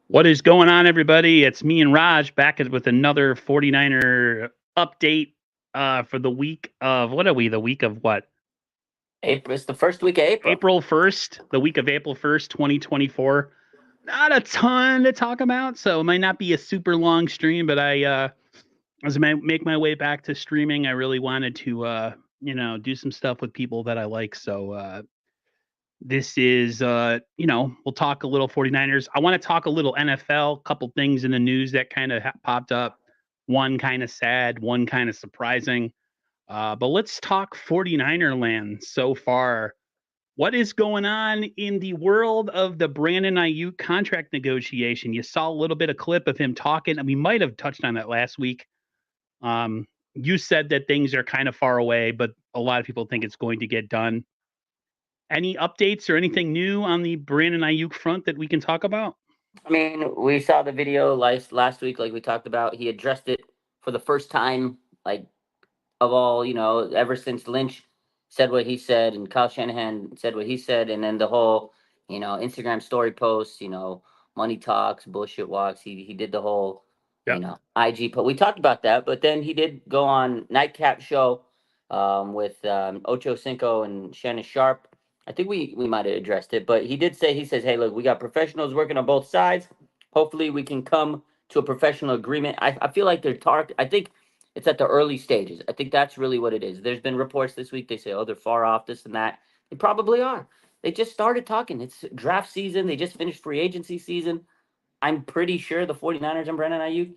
What is going on, everybody? It's me and Raj back with another 49er update for the week of what are we? The week of what? April. It's the first week of April. April 1st, the week of April 1st, 2024. Not a ton to talk about, so it might not be a super long stream, but as I make my way back to streaming, I really wanted to do some stuff with people that I like. So this is we'll talk a little 49ers. I want to talk a little NFL, couple things in the news that kind of popped up, one kind of sad, one kind of surprising. But let's talk 49er land so far. What is going on in the world of the Brandon Aiyuk contract negotiation? You saw a little bit of clip of him talking, and we might have touched on that last week. You said that things are kind of far away, but a lot of people think it's going to get done. Any updates or anything new on the Brandon Aiyuk front that we can talk about? I mean, we saw the video last week, like we talked about. He addressed it for the first time, like of all, ever since Lynch said what he said and Kyle Shanahan said what he said, and then the whole, Instagram story posts, money talks, bullshit walks. He did the whole, IG. But we talked about that, but then he did go on Nightcap show with Ocho Cinco and Shannon Sharp. I think we might have addressed it, but he says, hey, look, we got professionals working on both sides. Hopefully we can come to a professional agreement. I feel like they're talking. I think it's at the early stages. I think that's really what it is. There's been reports this week. They say, oh, they're far off, this and that. They probably are. They just started talking. It's draft season. They just finished free agency season. I'm pretty sure the 49ers and Brandon Aiyuk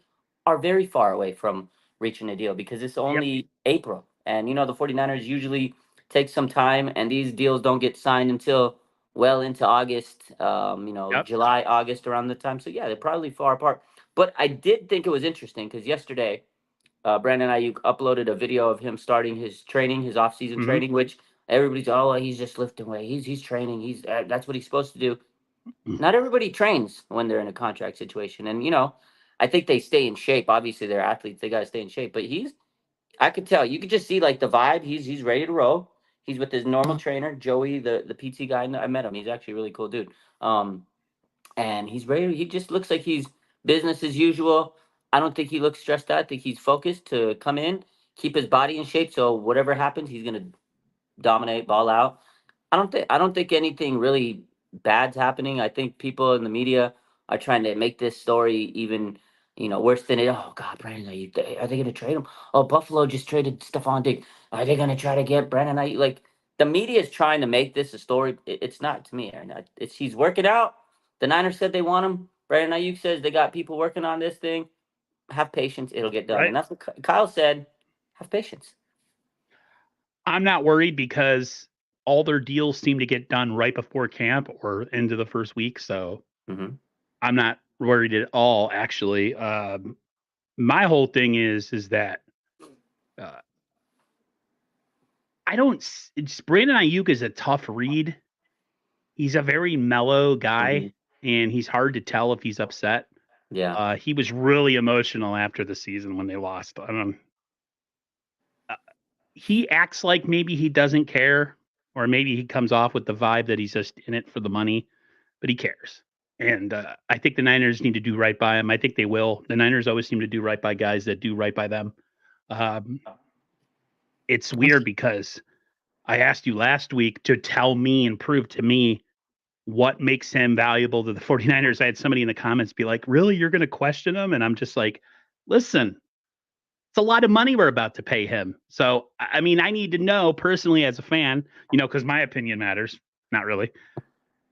are very far away from reaching a deal because it's only April. And, the 49ers usually take some time, and these deals don't get signed until well into August, July, August, around the time. So, yeah, they're probably far apart. But I did think it was interesting because yesterday, Brandon Aiyuk uploaded a video of him starting his training, his off-season training, which everybody's, he's just lifting weight. He's training. That's what he's supposed to do. Not everybody trains when they're in a contract situation. And, I think they stay in shape. Obviously, they're athletes. They got to stay in shape. But I could tell. You could just see, like, the vibe. He's ready to roll. He's with his normal trainer, Joey, the PT guy. I met him. He's actually a really cool dude. And he's ready. He just looks like he's business as usual. I don't think he looks stressed out. I think he's focused to come in, keep his body in shape. So whatever happens, he's gonna dominate, ball out. I don't think anything really bad's happening. I think people in the media are trying to make this story even, worse than it. Oh God, Brandon, are they gonna trade him? Oh, Buffalo just traded Stephon Diggs. Are they gonna try to get Brandon? Like the media is trying to make this a story. It's not to me. It's he's working out. The Niners said they want him. Brandon Ayuk says they got people working on this thing. Have patience, it'll get done. Right. And that's what Kyle said. Have patience. I'm not worried because all their deals seem to get done right before camp or into the first week. So I'm not worried at all, actually. My whole thing is that I don't. Brandon Aiyuk is a tough read. He's a very mellow guy, and he's hard to tell if he's upset. Yeah. He was really emotional after the season when they lost. He acts like maybe he doesn't care, or maybe he comes off with the vibe that he's just in it for the money, but he cares. And I think the Niners need to do right by him. I think they will. The Niners always seem to do right by guys that do right by them. It's weird because I asked you last week to tell me and prove to me what makes him valuable to the 49ers. I had somebody in the comments be like, really, you're going to question him? And I'm just like, listen, it's a lot of money we're about to pay him. So, I mean, I need to know personally as a fan, because my opinion matters. Not really.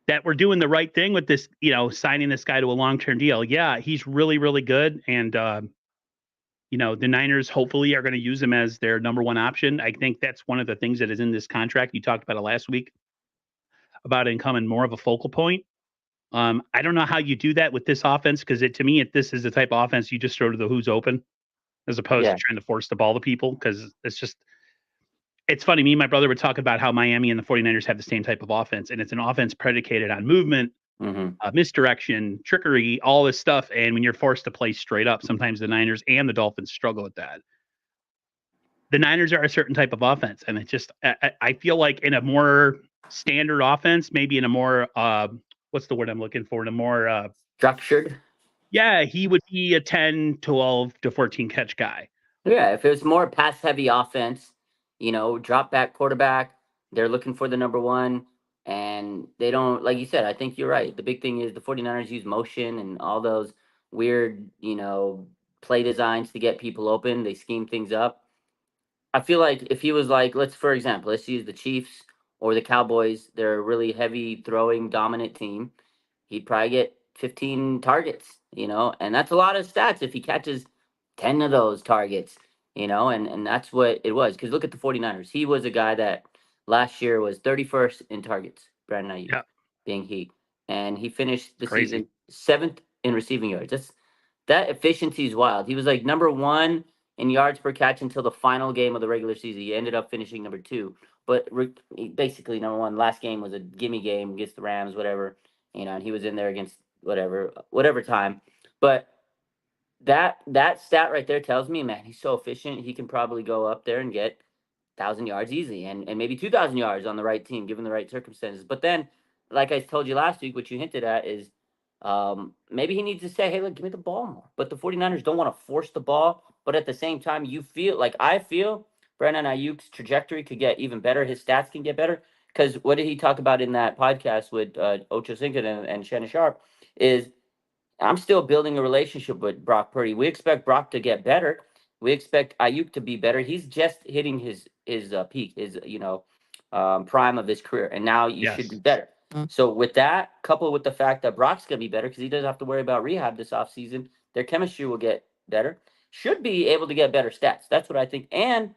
That we're doing the right thing with this, signing this guy to a long-term deal. Yeah, he's really, really good. And, the Niners hopefully are going to use him as their number one option. I think that's one of the things that is in this contract. You talked about it last week about becoming more of a focal point. I don't know how you do that with this offense because to me, this is the type of offense you just throw to the who's open as opposed to trying to force the ball to people because it's funny. Me and my brother were talking about how Miami and the 49ers have the same type of offense, and it's an offense predicated on movement, misdirection, trickery, all this stuff. And when you're forced to play straight up, sometimes the Niners and the Dolphins struggle with that. The Niners are a certain type of offense, and it's just I feel like in a more standard offense, maybe in a more what's the word I'm looking for? In a more structured. Yeah, he would be a 10, 12 to 14 catch guy. Yeah, if it was more pass heavy offense, drop back quarterback, they're looking for the number one, and they don't, like you said, I think you're right. The big thing is the 49ers use motion and all those weird, play designs to get people open. They scheme things up. I feel like if he was like, for example, let's use the Chiefs or the Cowboys, they're a really heavy throwing dominant team. He'd probably get 15 targets, and that's a lot of stats if he catches 10 of those targets, and that's what it was. Because look at the 49ers. He was a guy that last year was 31st in targets, Brandon Ayuk, Yeah, being he. And he finished the crazy. season seventh in receiving yards. That efficiency is wild. He was like number one in yards per catch until the final game of the regular season. He ended up finishing number two, but basically number one. Last game was a gimme game against the Rams, whatever, and he was in there against whatever time. But that stat right there tells me, man, he's so efficient. He can probably go up there and get 1,000 yards easy, and maybe 2,000 yards on the right team, given the right circumstances. But then, like I told you last week, what you hinted at is maybe he needs to say, hey, look, give me the ball more. But the 49ers don't want to force the ball. But at the same time, I feel Brandon Ayuk's trajectory could get even better. His stats can get better. Because what did he talk about in that podcast with Ocho Cinco and Shannon Sharp is I'm still building a relationship with Brock Purdy. We expect Brock to get better. We expect Ayuk to be better. He's just hitting his peak, his prime of his career, and now you should be Yes. better. So with that, coupled with the fact that Brock's gonna be better because he doesn't have to worry about rehab this offseason, their chemistry will get better. Should be able to get better stats. That's what I think. And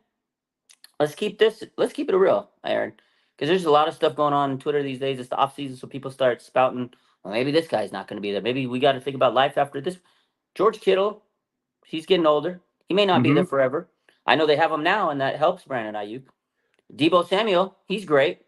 let's keep it real, Aaron, because there's a lot of stuff going on Twitter these days. It's the off season, so people start spouting. Well, maybe this guy's not going to be there. Maybe we got to think about life after this. George Kittle, he's getting older. He may not be Mm-hmm. there forever. I know they have him now, and that helps Brandon Ayuk. Debo Samuel, he's great.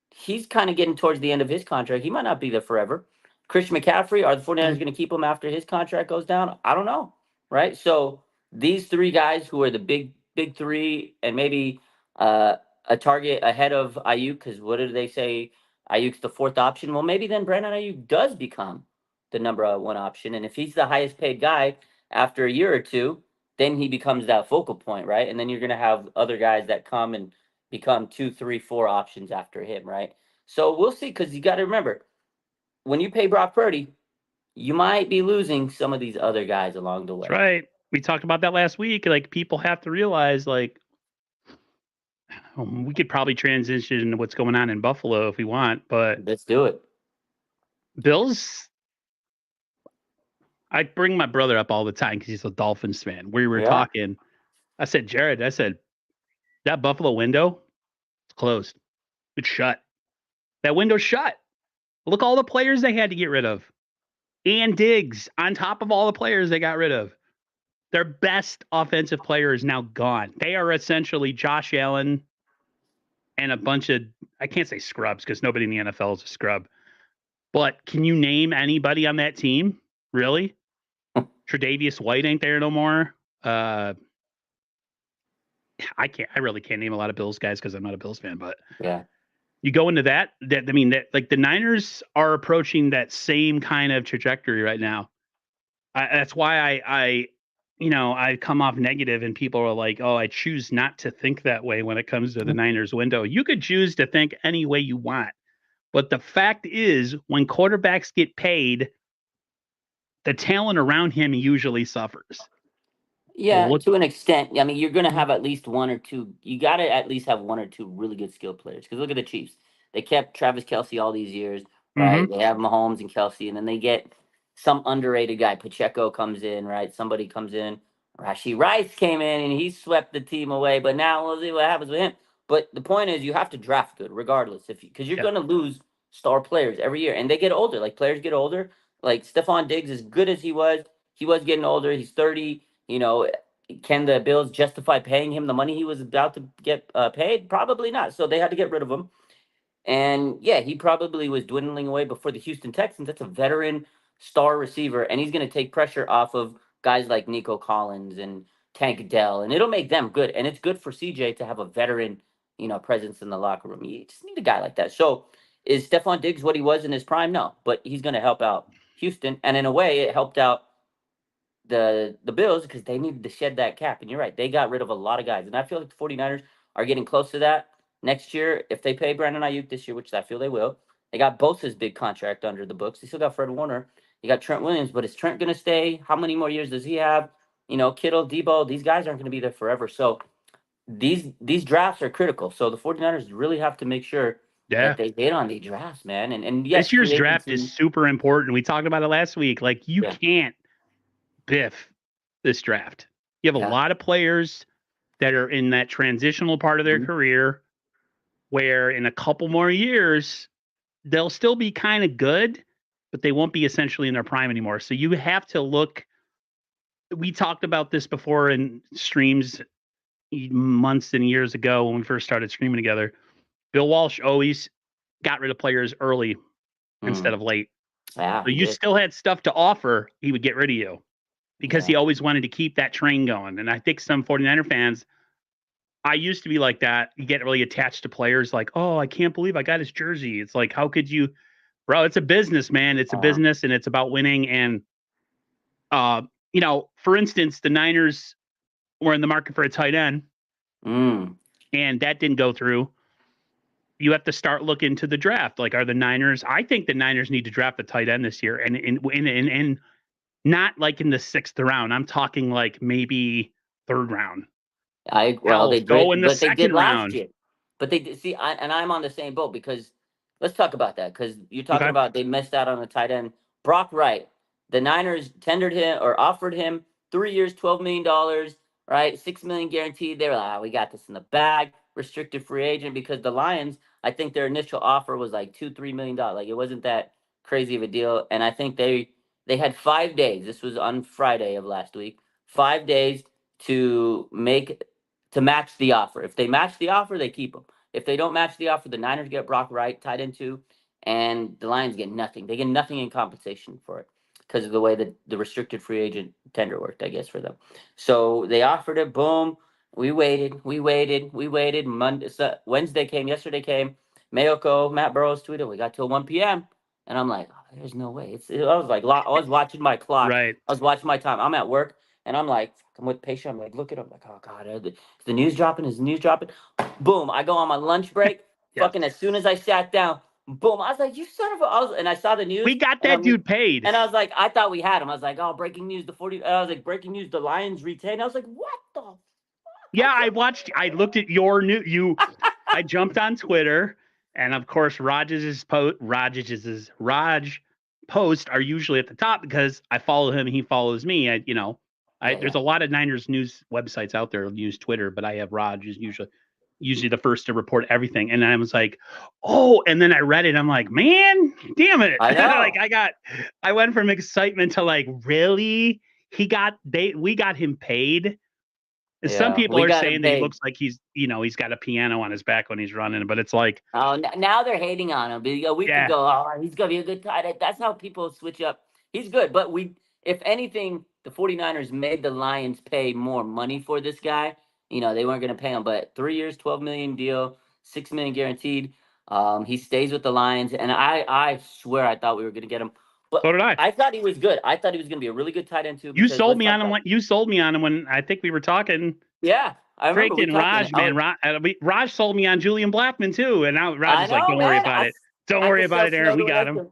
He's kind of getting towards the end of his contract. He might not be there forever. Christian McCaffrey, are the 49ers going to keep him after his contract goes down? I don't know. Right? So these three guys who are the big three, and maybe a target ahead of Ayuk, because what did they say? Ayuk's the fourth option. Well, maybe then Brandon Ayuk does become the number one option. And if he's the highest paid guy after a year or two, then he becomes that focal point, right? And then you're going to have other guys that come and become 2, 3, 4 options after him, right? So we'll see, because you got to remember, when you pay Brock Purdy, you might be losing some of these other guys along the That's way. right. We talked about that last week. Like, people have to realize, like, we could probably transition to what's going on in Buffalo if we want, but Let's do it. Bills. I bring my brother up all the time because he's a Dolphins fan. We were Yeah. talking. I said, Jared, that Buffalo window, it's closed. It's shut. That window's shut. Look, all the players they had to get rid of. And Diggs, on top of all the players they got rid of. Their best offensive player is now gone. They are essentially Josh Allen and a bunch of, I can't say scrubs because nobody in the NFL is a scrub. But can you name anybody on that team? Really? Tre'Davious White ain't there no more. I really can't name a lot of Bills guys because I'm not a Bills fan, but Yeah. you go into that I mean, that like the Niners are approaching that same kind of trajectory right now. That's why I come off negative and people are like, oh, I choose not to think that way when it comes to the Niners window. You could choose to think any way you want. But the fact is, when quarterbacks get paid, the talent around him usually suffers. Yeah, Look, to an extent. I mean, you're going to have at least one or two. You got to at least have one or two really good skill players. Because look at the Chiefs. They kept Travis Kelsey all these years, right? mm-hmm, They have Mahomes and Kelsey, and then they get some underrated guy. Pacheco comes in, right? Somebody comes in. Rashi Rice came in, and he swept the team away. But now we'll see what happens with him. But the point is, you have to draft good, regardless, because you're yeah, going to lose star players every year, and they get older. Like players get older. Like Stephon Diggs, as good as he was getting older. He's 30. Can the Bills justify paying him the money he was about to get paid? Probably not. So they had to get rid of him. And yeah, he probably was dwindling away before the Houston Texans. That's a veteran star receiver, and he's going to take pressure off of guys like Nico Collins and Tank Dell, and it'll make them good. And it's good for CJ to have a veteran, presence in the locker room. You just need a guy like that. So is Stephon Diggs what he was in his prime? No, but he's going to help out Houston, and in a way, it helped out the Bills because they needed to shed that cap. And you're right, they got rid of a lot of guys. And I feel like the 49ers are getting close to that next year. If they pay Brandon Ayuk this year, which I feel they will, they got Bosa's big contract under the books. They still got Fred Warner. You got Trent Williams, but is Trent going to stay? How many more years does he have? Kittle, Debo, these guys aren't going to be there forever. So these drafts are critical. So the 49ers really have to make sure Yeah. that they hit on the drafts, man. And yes, This year's free draft agency. is super important. We talked about it last week. Like, you Yeah. can't biff this draft. You have a Yeah. lot of players that are in that transitional part of their Mhm. career where in a couple more years, they'll still be kind of good, but they won't be essentially in their prime anymore. So you have to look. We talked about this before in streams months and years ago when we first started streaming together. Bill Walsh always got rid of players early instead of late. Yeah, So you still had stuff to offer, he would get rid of you because he always wanted to keep that train going. And I think some 49er fans, I used to be like that. You get really attached to players like, oh, I can't believe I got his jersey. It's like, how could you, bro? It's a business, man. It's a business and it's about winning. And, for instance, the Niners were in the market for a tight end and that didn't go through. You have to start looking to the draft. Like, are the Niners? I think the Niners need to draft a tight end this year, and not like in the 6th round. I'm talking like maybe 3rd round. They go in the but they did 2nd last round. year. But they did, see, I'm on the same boat because let's talk about that because you're talking about they missed out on a tight end. Brock Wright, the Niners tendered him or offered him 3 years, $12 million, right? $6 million guaranteed. They were like, we got this in the bag. Restricted free agent because the Lions, I think their initial offer was like $2-3 million. Like it wasn't that crazy of a deal. And I think they had 5 days. This was on Friday of last week. 5 days to match the offer. If they match the offer, they keep him. If they don't match the offer, the Niners get Brock Wright tied into, and the Lions get nothing. They get nothing in compensation for it because of the way that the restricted free agent tender worked, I guess, for them. So they offered it. Boom. We waited. Wednesday came. Yesterday came. Mayoko, Matt Burrows tweeted, we got till 1 p.m. And I'm like, there's no way. I was watching my clock. Right. I was watching my time. I'm at work. And I'm like, I'm with patient. I'm like, look at him. Like, oh God, is the news dropping? Is the news dropping? Boom! I go on my lunch break. Fucking as soon as I sat down, boom! I was like, you son of a! And I saw the news. We got that dude paid. And I was like, I thought we had him. I was like, oh, breaking news! I was like, breaking news! The Lions retain. I was like, what the? Yeah, I looked at your I jumped on Twitter, and of course, Raj's posts are usually at the top because I follow him and he follows me. There's a lot of Niners news websites out there who use Twitter, but I have Raj is usually the first to report everything. And I was like, oh, and then I read it. I'm like, man, damn it. I know. I went from excitement to like, really? We got him paid. Some people are saying that he looks like he's got a piano on his back when he's running, but it's like, oh, now they're hating on him. A week ago, oh, he's gonna be a good tight end. That's how people switch up. He's good, but if anything, the 49ers made the Lions pay more money for this guy. They weren't gonna pay him, but 3 years, $12 million deal, $6 million guaranteed. He stays with the Lions, and I swear I thought we were gonna get him. But so did I. I thought he was good. I thought he was going to be a really good tight end too. You sold me on him. You sold me on him when I think we were talking. Yeah, I remember. Freaking Raj, man. Raj sold me on Julian Blackmon too, and now Raj is like, "Don't worry about it. Don't worry about it, Aaron. We got him.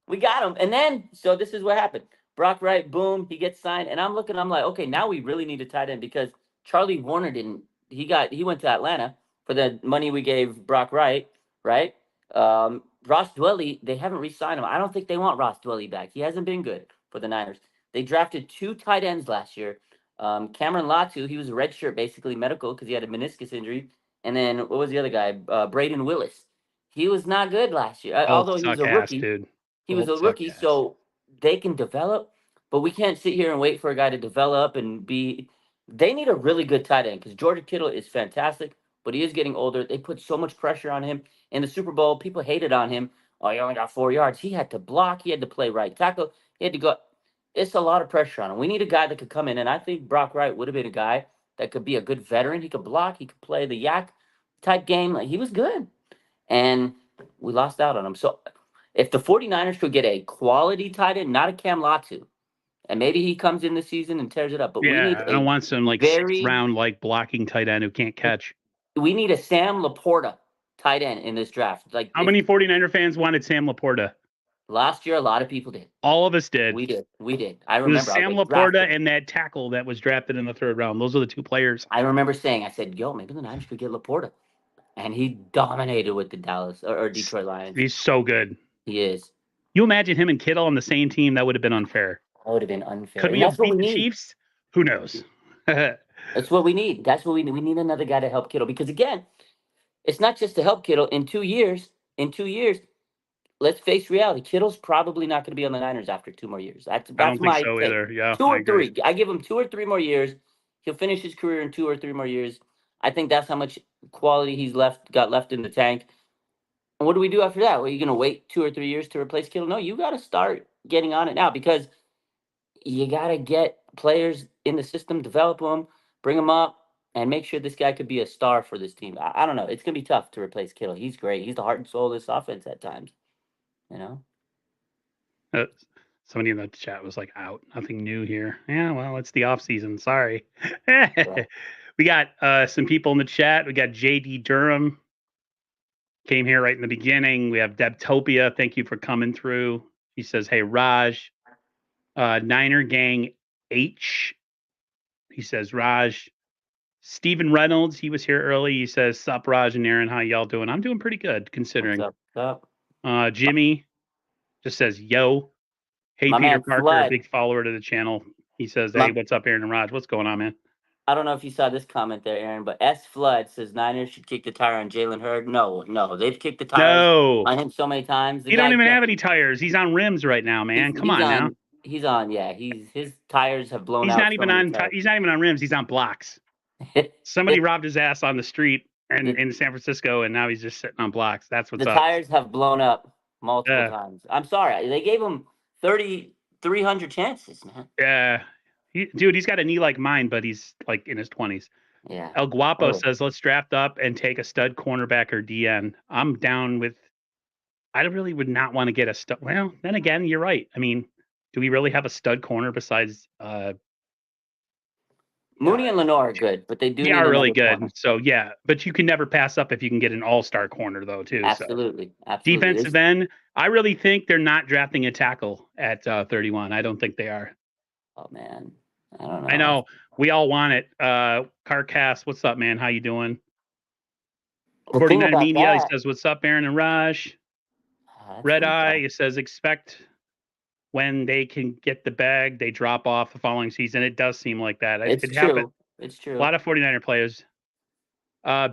We got him." And then, so this is what happened. Brock Wright, boom, he gets signed, and I'm like, okay, now we really need a tight end because Charlie Warner didn't. He went to Atlanta for the money we gave Brock Wright, right? Ross Dwelley, they haven't re-signed him. I don't think they want Ross Dwelley back. He hasn't been good for the Niners. They drafted 2 tight ends last year. Cameron Latu, he was a redshirt, basically medical because he had a meniscus injury. And then what was the other guy? Braden Willis. He was not good last year, although he was a rookie. Dude. He was a rookie, so they can develop. But we can't sit here and wait for a guy to develop and be. They need a really good tight end because George Kittle is fantastic, but he is getting older. They put so much pressure on him. In the Super Bowl, people hated on him. Oh, he only got 4 yards. He had to block. He had to play right tackle. He had to go. It's a lot of pressure on him. We need a guy that could come in, and I think Brock Wright would have been a guy that could be a good veteran. He could block. He could play the yak type game. Like, he was good, and we lost out on him. So if the 49ers could get a quality tight end, not a Cam Latu, And maybe he comes in this season and tears it up. But we need Yeah, I don't want some like sixth very round like blocking tight end who can't catch. we need a Sam Laporta tight end in this draft. Like How many 49er fans wanted Sam Laporta? last year, a lot of people did. All of us did. We did. I It was remember. Sam I was like, Laporta draft him. and that tackle that was drafted in the 3rd round. Those are the 2 players. I remember saying, I said, yo, maybe the Niners could get Laporta. And he dominated with the Dallas or Detroit Lions. He's so good. He is. You imagine him and Kittle on the same team? That would have been unfair. That would have been unfair. Could we have beat the Chiefs? Who knows? That's what we need. That's what we need. We need another guy to help Kittle. Because again, it's not just to help Kittle. In 2 years, let's face reality. Kittle's probably not going to be on the Niners after 2 more years. That's I don't think my so take. either. Yeah, 2 or 3. I give him 2 or 3 more years. He'll finish his career in 2 or 3 more years. I think that's how much quality he's got left in the tank. And what do we do after that? Well, you going to wait 2 or 3 years to replace Kittle? No, you got to start getting on it now because you got to get players in the system, develop them, bring them up, and make sure this guy could be a star for this team. I don't know. It's going to be tough to replace Kittle. He's great. He's the heart and soul of this offense at times. You know? Somebody in the chat was like, out. Nothing new here. Yeah, well, it's the off season. Sorry. We got some people in the chat. We got JD Durham. Came here right in the beginning. We have Debtopia. Thank you for coming through. He says, hey, Raj. Niner Gang H. He says, Raj. Steven Reynolds. He was here early. He says, sup, Raj and Aaron. How y'all doing? I'm doing pretty good, considering. What's up? Jimmy just says, yo. Hey, My Peter man, Parker, Flood. big follower to the channel. He says, hey, what's up, Aaron and Raj? What's going on, man? I don't know if you saw this comment there, Aaron, but S Flood says Niners should kick the tire on Jalen Hurd. No, they've kicked the tires on him so many times. He don't even have any tires. He's on rims right now, man. Come on now. He's on, yeah. His tires have blown out. He's not even on rims. He's on blocks. Somebody robbed his ass on the street and in San Francisco, and now he's just sitting on blocks. That's what's up. The tires have blown up multiple times. I'm sorry. They gave him 300 chances, man. Yeah. He's got a knee like mine, but he's like in his 20s. Yeah. El Guapo says, let's draft up and take a stud cornerback or DN. I'm down with. I really would not want to get a stud. Well, then again, you're right. I mean, do we really have a stud corner besides Mooney and Lenore are good, but they do. They are really good. Corner. So yeah, but you can never pass up if you can get an all-star corner though, too. Absolutely. So. Absolutely. Defensive end, I really think they're not drafting a tackle at 31. I don't think they are. Oh man. I don't know. I know. We all want it. Carcass, what's up, man? How you doing? 49 Media, he says, what's up, Aaron and Raj? Red Eye, he says, expect when they can get the bag, they drop off the following season. It does seem like that. It's true. It's true. A lot of 49er players.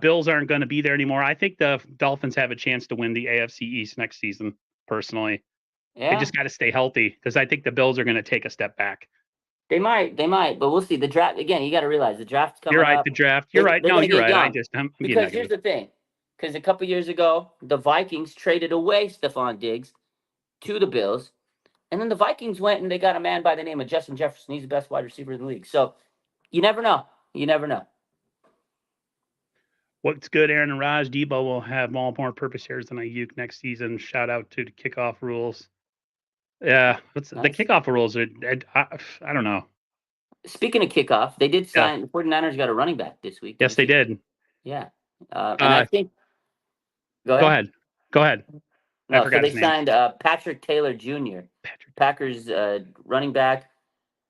Bills aren't going to be there anymore. I think the Dolphins have a chance to win the AFC East next season, personally. Yeah. They just got to stay healthy because I think the Bills are going to take a step back. They might, but we'll see. The draft, again, you got to realize the draft's coming up. You're right, up. The draft. You're right. No, you're right. Because here's the thing. Because a couple years ago, the Vikings traded away Stephon Diggs to the Bills. And then the Vikings went and they got a man by the name of Justin Jefferson. He's the best wide receiver in the league. So you never know. You never know. What's good, Aaron and Raj? Debo will have more purpose shares than Ayuk next season. Shout out to the kickoff rules. Yeah, the kickoff rules are, I don't know. Speaking of kickoff, they did sign, the 49ers got a running back this week. Yes, they did. Yeah. And I think, go ahead. No, so they signed Patrick Taylor Jr., Packers running back.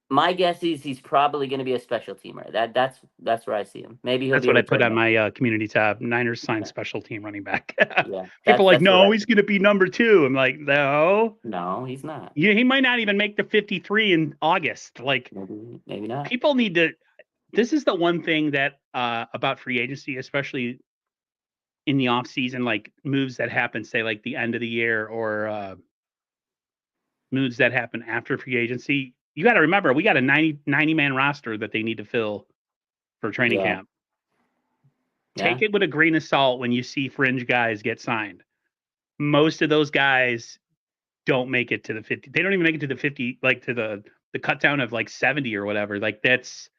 My guess is he's probably going to be a special teamer. That's where I see him. Maybe that's what I put on my community tab. Niners signed special team running back. People are like, no, he's going to be number 2. I'm like, no, he's not. He might not even make the 53 in August. Like, maybe not. People need to. This is the one thing that about free agency, especially in the off season, like moves that happen, say like the end of the year or moves that happen after free agency. You got to remember, we got a 90-man roster that they need to fill for training camp. Take it with a grain of salt when you see fringe guys get signed. Most of those guys don't make it to the 50. They don't even make it to the 50, like to the cut down of like 70 or whatever. Like that's,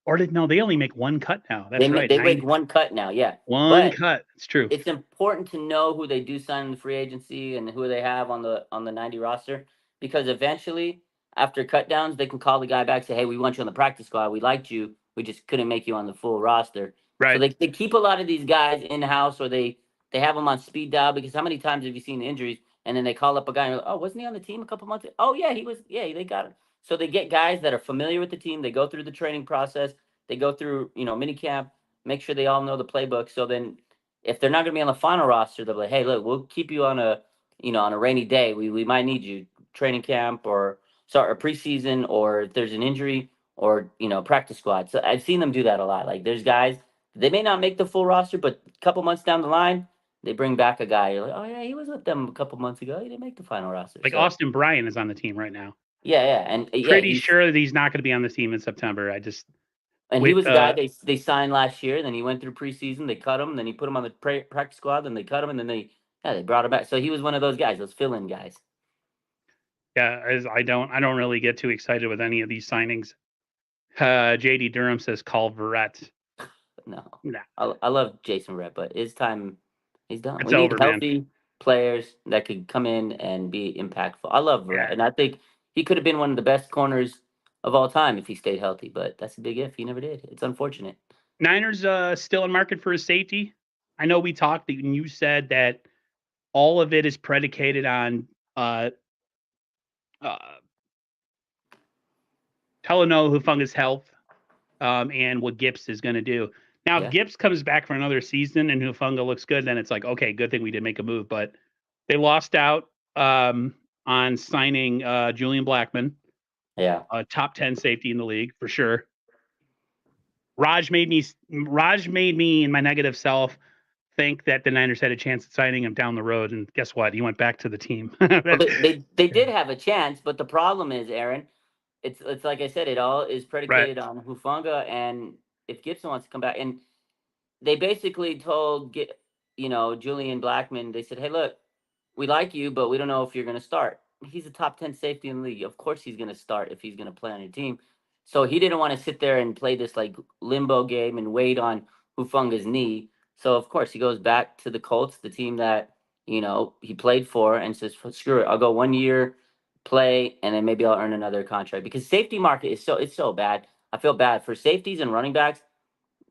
they only make one cut now. That's right. They make one cut now. Yeah. One cut. It's true. It's important to know who they do sign in the free agency and who they have on the 90 roster, because eventually after cut downs, they can call the guy back, say, hey, we want you on the practice squad. We liked you. We just couldn't make you on the full roster. So Right. they keep a lot of these guys in house, or they have them on speed dial, because how many times have you seen injuries and then they call up a guy and like, oh, wasn't he on the team a couple months ago? Oh yeah, he was. Yeah, they got him. So they get guys that are familiar with the team. They go through the training process. They go through, mini camp, make sure they all know the playbook. So then if they're not going to be on the final roster, they'll be like, hey, look, we'll keep you on a rainy day. We might need you training camp, or start a preseason, or if there's an injury, or practice squad. So I've seen them do that a lot. Like there's guys, they may not make the full roster, but a couple months down the line, they bring back a guy. You're like, oh yeah, he was with them a couple months ago. He didn't make the final roster. Like So Austin Bryan is on the team right now. yeah, and yeah, Pretty sure that he's not going to be on the team in September. I just he with was a guy they signed last year. Then he went through preseason. They cut him. Then he put him on the practice squad. Then they cut him, and then they brought him back. So he was one of those guys, those fill-in guys. yeah, as I don't really get too excited with any of these signings. JD Durham says call Verrett. No, Nah, I love Jason Verrett, but his time, he's done. it's We need over, man. healthy players that could come in and be impactful. I love Verrett, Yeah. and I think he could have been one of the best corners of all time if he stayed healthy. But that's a big if. He never did. It's unfortunate. Niners still in market for a safety. I know we talked and you said that all of it is predicated on uh Talanoa Hufanga's health, and what Gibbs is going to do. Now, if Yeah, Gibbs comes back for another season and Hufanga looks good, then it's like, okay, good thing we did make a move. But they lost out on signing Julian Blackman, yeah. a top 10 safety in the league for sure. Raj made me and my negative self think that the Niners had a chance at signing him down the road, and guess what? He went back to the team. Well, they did have a chance, but the problem is, Aaron, it's like I said, it all is Right. predicated on Hufanga, and if Gibson wants to come back, and they basically told Julian Blackman, they said, hey, look, we like you, but we don't know if you're going to start. He's a top 10 safety in the league. Of course he's going to start if he's going to play on your team. So he didn't want to sit there and play this like limbo game and wait on Hufanga's knee. So of course he goes back to the Colts, the team that, he played for, and says, screw it, I'll go 1 year, play, and then maybe I'll earn another contract. Because safety market it's so bad. I feel bad for safeties and running backs.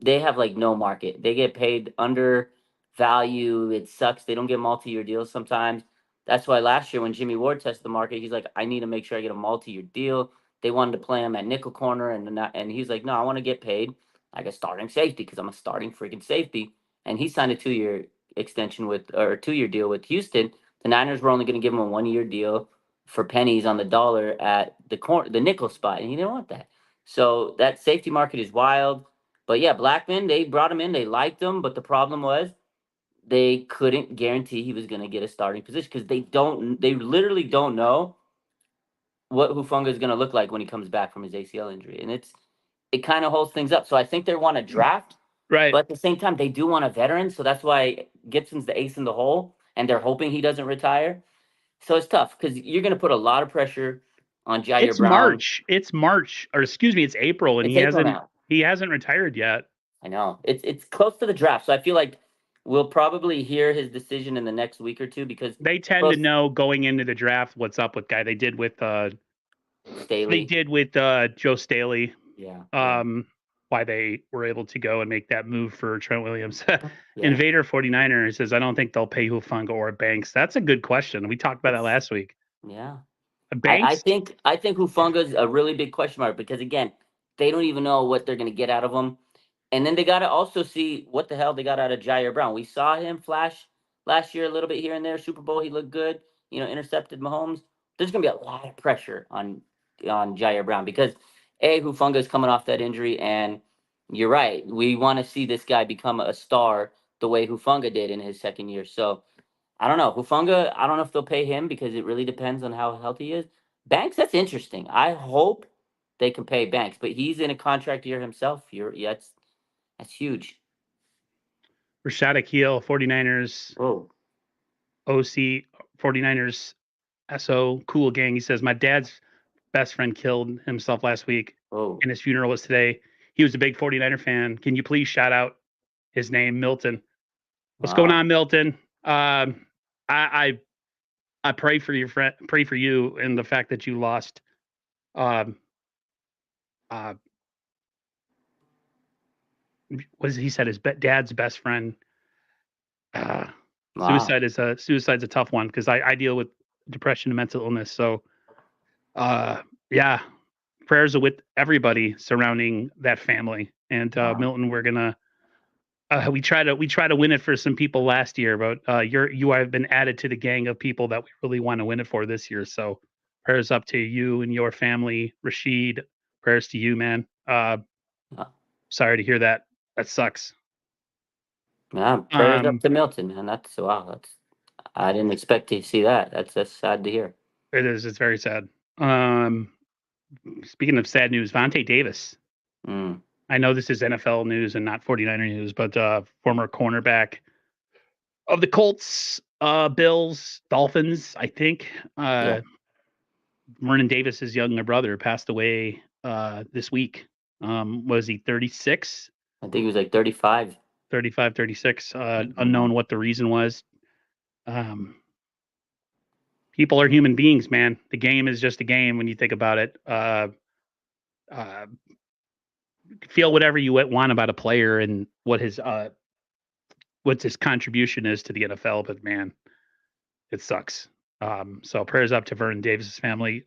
They have like no market. They get paid under value. It sucks. They don't get multi-year deals sometimes. That's why last year when Jimmy Ward tested the market, he's like, I need to make sure I get a multi-year deal. They wanted to play him at nickel corner, and he's like, no, I want to get paid like a starting safety because I'm a starting freaking safety. And he signed a 2 year extension or a 2 year deal with Houston. The Niners were only going to give him a 1 year deal for pennies on the dollar at the nickel spot, and he didn't want that. So that safety market is wild. But yeah, Blackman, they brought him in. They liked him, but the problem was they couldn't guarantee he was going to get a starting position because they literally don't know what Hufanga is going to look like when he comes back from his ACL injury, and it kind of holds things up. So I think they want to draft, Right. but at the same time they do want a veteran. So that's why Gibson's the ace in the hole, and they're hoping he doesn't retire. So it's tough because you're going to put a lot of pressure on Jair It's Brown. March. It's March, or excuse me, it's April, and It's April now. he hasn't retired yet. I know it's close to the draft, so I feel like we'll probably hear his decision in the next week or two because They tend to know going into the draft what's up with guy. They did with Staley. Joe Staley. Yeah. Why they were able to go and make that move for Trent Williams. Yeah. Invader 49er says, I don't think they'll pay Hufanga or Banks. That's a good question. We talked about that last week. Yeah. I Banks, think Hufanga's a really big question mark because again, they don't even know what they're gonna get out of him. And then they gotta also see what the hell they got out of Jair Brown. We saw him flash last year a little bit here and there. Super Bowl, he looked good, intercepted Mahomes. There's gonna be a lot of pressure on Jair Brown because Hufanga is coming off that injury, and you're right. We want to see this guy become a star the way Hufanga did in his second year. So I don't know. Hufanga, I don't know if they'll pay him because it really depends on how healthy he is. Banks, that's interesting. I hope they can pay Banks, but he's in a contract year himself. That's huge. Rashad Akil, 49ers, Whoa. OC, 49ers, SO, cool gang. He says, my dad's best friend killed himself last week, Whoa. and his funeral was today. He was a big 49er fan. Can you please shout out his name, Milton? What's going Wow. on, Milton? I pray for your friend, pray for you and the fact that you lost Um, uh, was he said his dad's best friend. Uh, Wow. suicide's a tough one because I deal with depression and mental illness. So yeah, prayers are with everybody surrounding that family. And Wow. Milton, we're gonna we try to win it for some people last year, but you have been added to the gang of people that we really want to win it for this year. So prayers up to you and your family, Rashid. Prayers to you, man. Uh, Sorry to hear that. That sucks. Yeah, prayers up Um, to Milton, man. That's wow. That's I didn't expect to see that. That's sad to hear. it is. It's very sad. Um, Speaking of sad news, Vontae Davis. Mm, I know this is NFL news and not 49er news, but former cornerback of the Colts, Bills, Dolphins, I think. yeah, Vernon Davis's younger brother passed away this week. Was he 36? I think he was like 35. 35, 36. Mhm. Unknown what the reason was. Um, People are human beings, man. The game is just a game when you think about it. Uh, feel whatever you want about a player and what his contribution is to the NFL, but man, it sucks. So prayers up to Vernon Davis's family.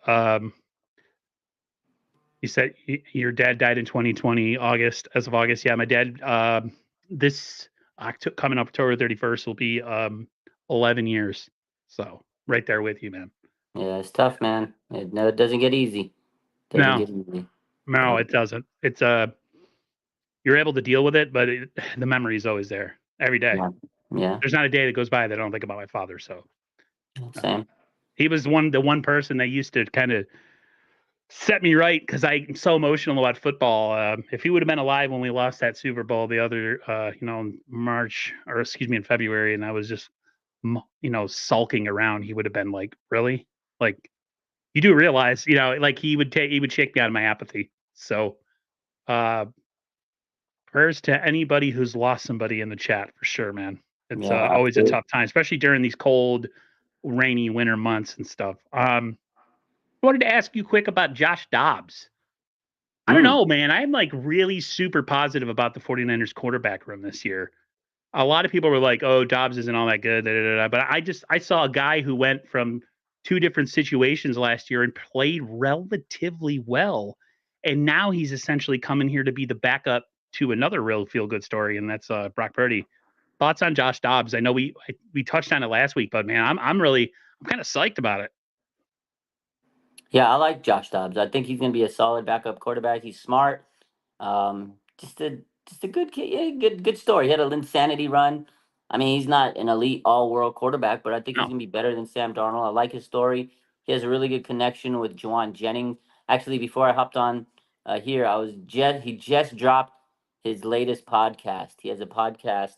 You said your dad died in 2020, August, as of August. Yeah, my dad, this coming up October 31st will be 11 years. So right there with you, man. Yeah, it's tough, man. No, it doesn't get easy. Doesn't No, get easy. no, Uh, it doesn't. It's you're able to deal with it, but the memory is always there every day. yeah, yeah, There's not a day that goes by that I don't think about my father. So uh, same. he was the one person that used to kind of set me right because I'm so emotional about football. If he would have been alive when we lost that Super Bowl the other, in March or excuse me, in February, and I was just, sulking around, he would have been like, "Really?" Like, you do realize, like he would shake me out of my apathy. So, uh, prayers to anybody who's lost somebody in the chat for sure, man. It's Yeah, always a absolutely. tough time, especially during these cold, rainy winter months and stuff. I wanted to ask you quick about Josh Dobbs. I don't Mm, know, man. I'm like really super positive about the 49ers quarterback room this year. A lot of people were like, "Oh, Dobbs isn't all that good." Da, da, da, da. But I saw a guy who went from two different situations last year and played relatively well, and now he's essentially coming here to be the backup to another real feel good story, and that's Brock Purdy. Thoughts on Josh Dobbs? I know we touched on it last week, but man, I'm kind of psyched about it. yeah, I like Josh Dobbs. I think he's going to be a solid backup quarterback. He's smart. Just a good kid. Yeah, good story. He had a insanity run. I mean, he's not an elite all world quarterback, but I think he's No, gonna be better than Sam Darnold. I like his story. He has a really good connection with Juwan Jennings. Actually, before I hopped on here, he just dropped his latest podcast. He has a podcast.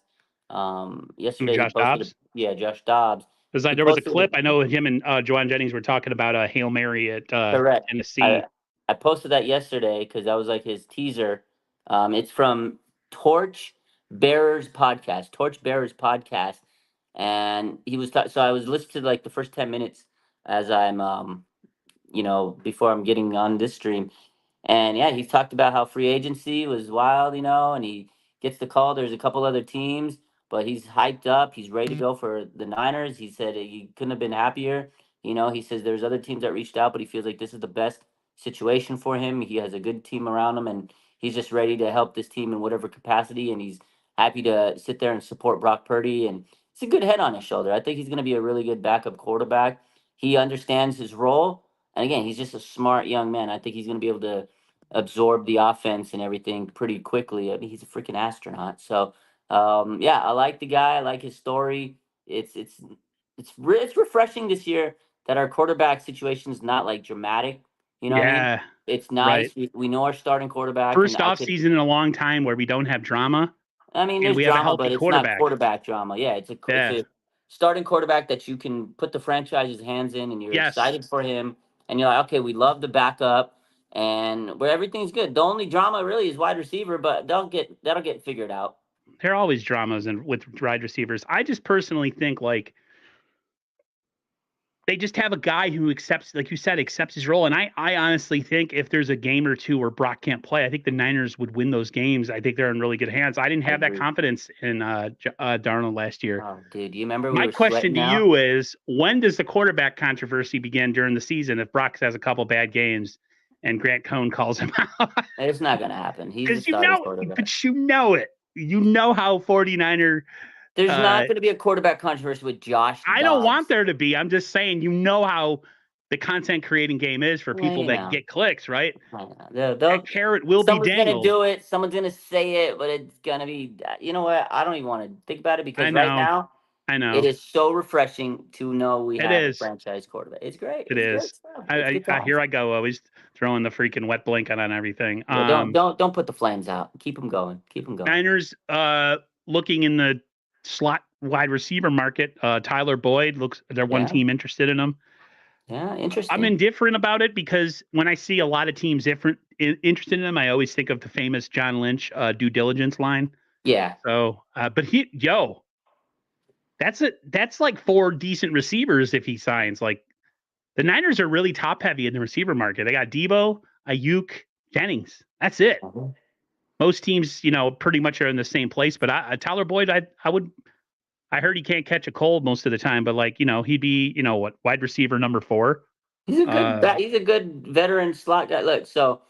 Yesterday he Josh posted a Dobbs. yeah, Josh Dobbs. There's He like there was a posted clip. I know him and Joanne Jennings were talking about a Hail Mary at correct. I Tennessee. I posted that yesterday because that was like his teaser. It's from Torch Bearers podcast. Torch Bearers podcast, and so I was listening to like the first 10 minutes as I'm before I'm getting on this stream. And yeah, he's talked about how free agency was wild, and he gets the call. There's a couple other teams, but he's hyped up. He's ready to go for the Niners. He said he couldn't have been happier. He says there's other teams that reached out, but he feels like this is the best situation for him. He has a good team around him, and he's just ready to help this team in whatever capacity. And he's happy to sit there and support Brock Purdy. And it's a good head on his shoulder. I think he's going to be a really good backup quarterback. He understands his role. And again, he's just a smart young man. I think he's going to be able to absorb the offense and everything pretty quickly. I mean, he's a freaking astronaut. So, yeah, I like the guy. I like his story. It's refreshing this year that our quarterback situation is not like dramatic. You know what I mean? Yeah, It's right. nice. We know our starting quarterback, and First I off could. season in a long time where we don't have drama I mean, and there's we have a drama, healthy but it's not quarterback. quarterback drama. Yeah, it's Yeah. a starting quarterback that you can put the franchise's hands in, and you're Yes. excited for him, and you're like, okay, we love the backup, and where everything's good. The only drama really is wide receiver, but that'll get figured out. There are always dramas and with wide receivers. I just personally think like they just have a guy who accepts, like you said, accepts his role. And I honestly think if there's a game or two where Brock can't play, I think the Niners would win those games. I think they're in really good hands. I didn't I have that agree. confidence in Darnold last year. Oh, dude, you remember we My were question sweating to out? you is, when does the quarterback controversy begin during the season if Brock has a couple bad games and Grant Cohn calls him out? It's not gonna happen. He's the Because starting quarterback. but you know it. You know how 49er There's uh, not gonna be a quarterback controvery with Josh I don't want Dobbs. there to be. I'm just saying, you know how the content creating game is for Well, people you that know, get clicks, right? I know. They'll, That they'll carrot will be someone's gonna dangled. do it. Someone's gonna say it, but it's gonna be. You know what? I don't even want to think about it I because right know. now I it know. is so refreshing to know we It have a is. franchise quarterback. It's great. It It's great is. stuff. It's good Here times. I go, always throwing the freaking wet blanket on everything. Yeah, don't put the flames out. Keep them going. Keep them going. Niners looking in the slot wide receiver market. Tyler Boyd looks, they're one Yeah, team interested in him. yeah, I'm interesting. indifferent about it because when I see a lot of teams interested in him, I always think of the famous John Lynch due diligence line. Yeah, So, but that's like four decent receivers if he signs. Like the Niners are really top heavy in the receiver market. They got Debo, Ayuk, Jennings. That's it. mhm. Most teams, pretty much are in the same place. But Tyler Boyd, I would. I heard he can't catch a cold most of the time, but like he'd be what, wide receiver number 4. He's a good veteran slot guy. Look, so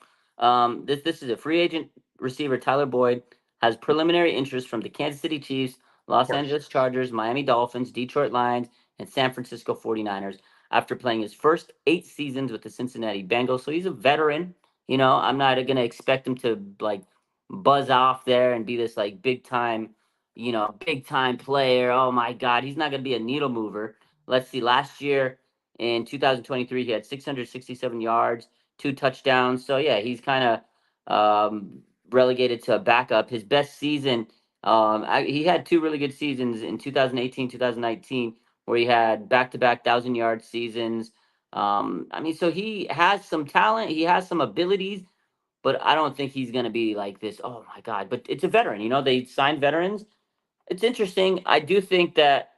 this is a free agent receiver. Tyler Boyd has preliminary interest from the Kansas City Chiefs, Of Los course. Angeles Chargers, Miami Dolphins, Detroit Lions, and San Francisco 49ers after playing his first 8 seasons with the Cincinnati Bengals. So he's a veteran. I'm not going to expect him to like buzz off there and be this like big time player. Oh my God, he's not going to be a needle mover. Let's see. Last year in 2023, he had 667 yards, 2 touchdowns. So yeah, he's kind of relegated to a backup. His best season, he had 2 really good seasons in 2018, 2019, where he had back-to-back 1,000-yard seasons. So he has some talent, he has some abilities, but I don't think he's going to be like this. Oh my God! But it's a veteran. They sign veterans. It's interesting. I do think that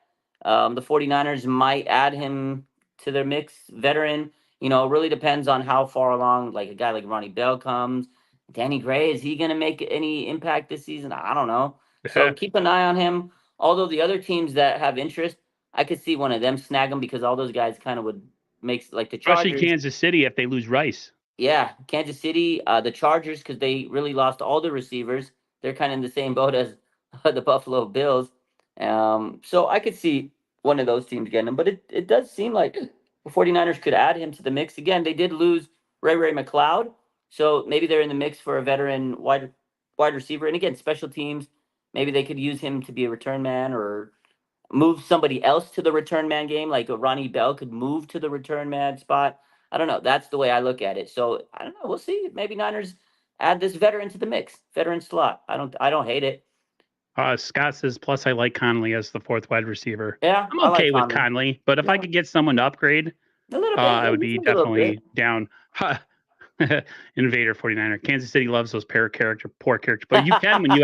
the 49ers might add him to their mix. Veteran, it really depends on how far along, like a guy like Ronnie Bell comes. Danny Gray, is he going to make any impact this season? I don't know. So keep an eye on him. Although the other teams that have interest, I could see one of them snag him because all those guys kind of would make like the Especially Chargers. Kansas City if they lose Rice. Yeah, Kansas City, the Chargers, because they really lost all the receivers. They're kind of in the same boat as the Buffalo Bills. So I could see one of those teams getting him, but it does seem like the 49ers could add him to the mix. Again, they did lose Ray McLeod, so maybe they're in the mix for a veteran wide receiver. And again, special teams, maybe they could use him to be a return man or move somebody else to the return man game, like a Ronnie Bell could move to the return man spot. I don't know. That's the way I look at it. So I don't know. We'll see. Maybe Niners add this veteran to the mix, veteran slot. I don't hate it. Scott says, plus I like Conley as the 4th wide receiver. Yeah, I'm I like okay with Conley. Conley, but if I Yeah, could get someone to upgrade, a little bit. I Yeah, would just be a little bit. definitely down. Invader 49er. Kansas City loves those poor character. But you can when you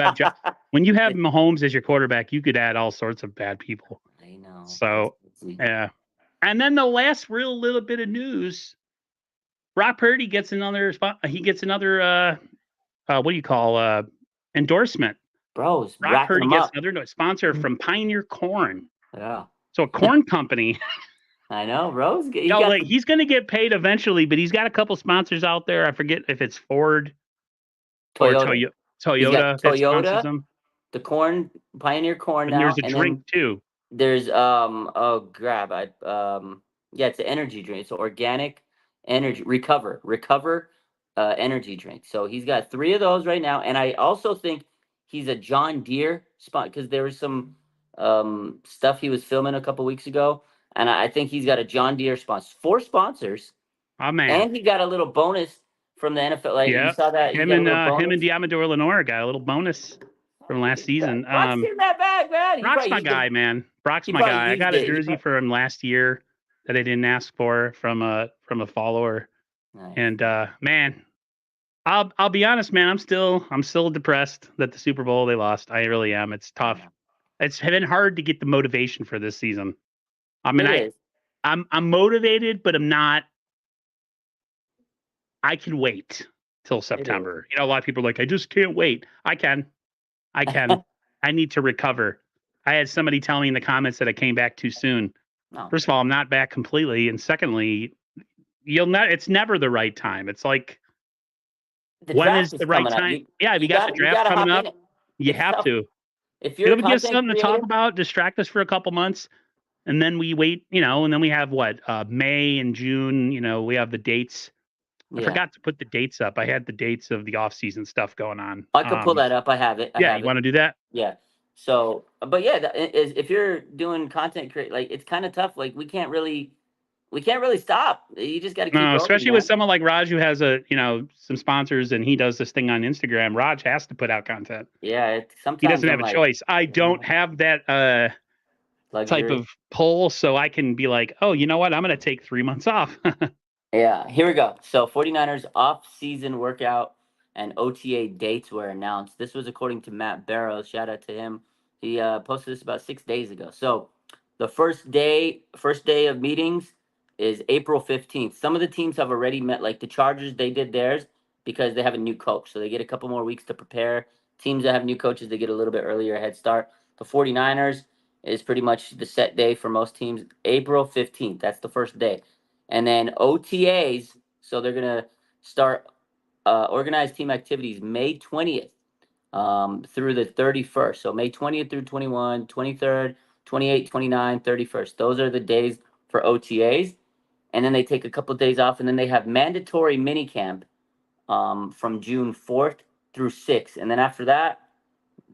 have Mahomes as your quarterback, you could add all sorts of bad people. I know. So yeah. And then the last real little bit of news, Brock Purdy gets another spot. He gets another what do you call endorsement. Bros, Brock racking Purdy them gets up. another sponsor from Pioneer Corn. Yeah, So a corn company. I know, bros. He got Like he's going to get paid eventually, but he's got a couple sponsors out there. I forget if it's Ford or Toyota. He's got Toyota that sponsors Toyota, them. the corn, Pioneer Corn And there's now, a and drink then too. there's yeah, it's an energy drink. It's organic energy recover energy drink. So he's got 3 of those right now, and I also think he's a John Deere spot because there was some stuff he was filming a couple weeks ago, and I think he's got a John Deere sponsor, 4 sponsors, Oh man. and he got a little bonus from the NFL. Like you Yeah. saw that he Him got a and little him and bonus. Diamador Lenore got a little bonus from last season. Brock's getting that bag, man. He Brock's probably my used it. guy, man. Brock's He my probably guy. I used got a it. jersey for him last year that I didn't ask for from a follower. Nice. And man, I'll be honest, man. I'm still depressed that the Super Bowl they lost. I really am. It's tough. Yeah. It's been hard to get the motivation for this season. I mean, It is. I'm motivated, but I'm not. I can wait till September. A lot of people are like, I just can't wait. I can. I need to recover. I had somebody tell me in the comments that I came back too soon. No. First of all, I'm not back completely, and secondly, it's never the right time. It's like, when is the right time? Yeah, if you got the draft coming up, you have to. If you're It'll give us something to talk about, distract us for a couple months, and then we wait, and then we have what, May and June, we have the dates. I forgot to put the dates up. I had the dates of the off-season stuff going on. I could pull that up. I have it. Yeah, you want to do that? Yeah. So, but yeah, if you're doing content create, like, it's kind of tough. Like, we can't really stop. You just got to keep No, going, especially man. with someone like Raj who has some sponsors and he does this thing on Instagram. Raj has to put out content. Yeah, sometimes he doesn't have a choice. I don't have that type of pull, so I can be like, oh, you know what? I'm going to take 3 months off. Yeah, here we go. So 49ers off-season workout and OTA dates were announced. This was according to Matt Barrows. Shout out to him. He posted this about 6 days ago. So the first day of meetings is April 15th. Some of the teams have already met, like the Chargers, they did theirs because they have a new coach. So they get a couple more weeks to prepare. Teams that have new coaches, they get a little bit earlier head start. The 49ers is pretty much the set day for most teams. April 15th. That's the first day. And then OTAs, so they're going to start organized team activities May 20th through the 31st. So May 20th through 21, 23rd, 28, 29, 31st. Those are the days for OTAs. And then they take a couple of days off, and then they have mandatory minicamp from June 4th through 6th. And then after that,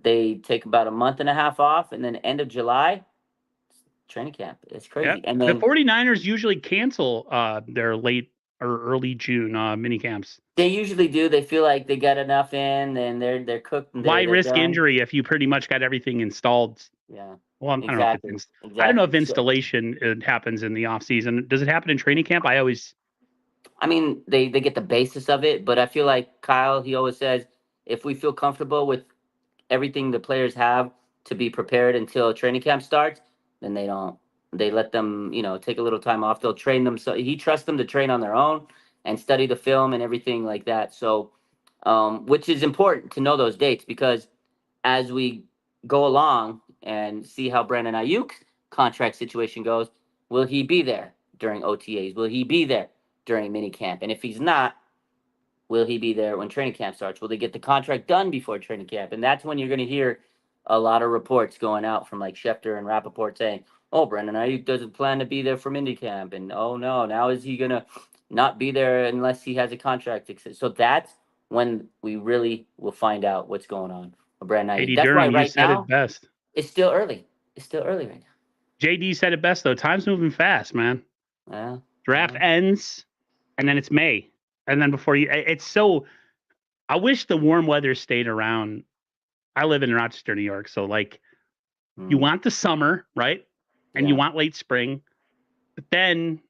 they take about a month and a half off, and then end of July, training camp. It's crazy. Yep. And then the 49ers usually cancel their late or early June mini camps. They usually do. They feel like they got enough in, and they're cooked. And Why they're risk done. Injury if you pretty much got everything installed? Yeah. Well, exactly. I don't know if installation happens in the off season. Does it happen in training camp? I mean, they get the basis of it, but I feel like Kyle, he always says, if we feel comfortable with everything the players have to be prepared until training camp starts, then they don't. They let them, take a little time off. They'll train them. So he trusts them to train on their own and study the film and everything like that. So, which is important to know those dates, because as we go along and see how Brandon Ayuk's contract situation goes, will he be there during OTAs? Will he be there during minicamp? And if he's not, will he be there when training camp starts? Will they get the contract done before training camp? And that's when you're going to hear a lot of reports going out from like Schefter and Rappaport saying, oh, Brandon Ayuk doesn't plan to be there for minicamp. And oh, no, now is he going to not be there unless he has a contract? So that's when we really will find out what's going on with Brandon Ayuk. That's Durham, why right said now, it best. It's still early. It's still early right now. JD said it best, though. Time's moving fast, man. Yeah. Draft ends, and then it's May. And then it's so, I wish the warm weather stayed around. I live in Rochester, New York. So, you want the summer, right? And you want late spring. But then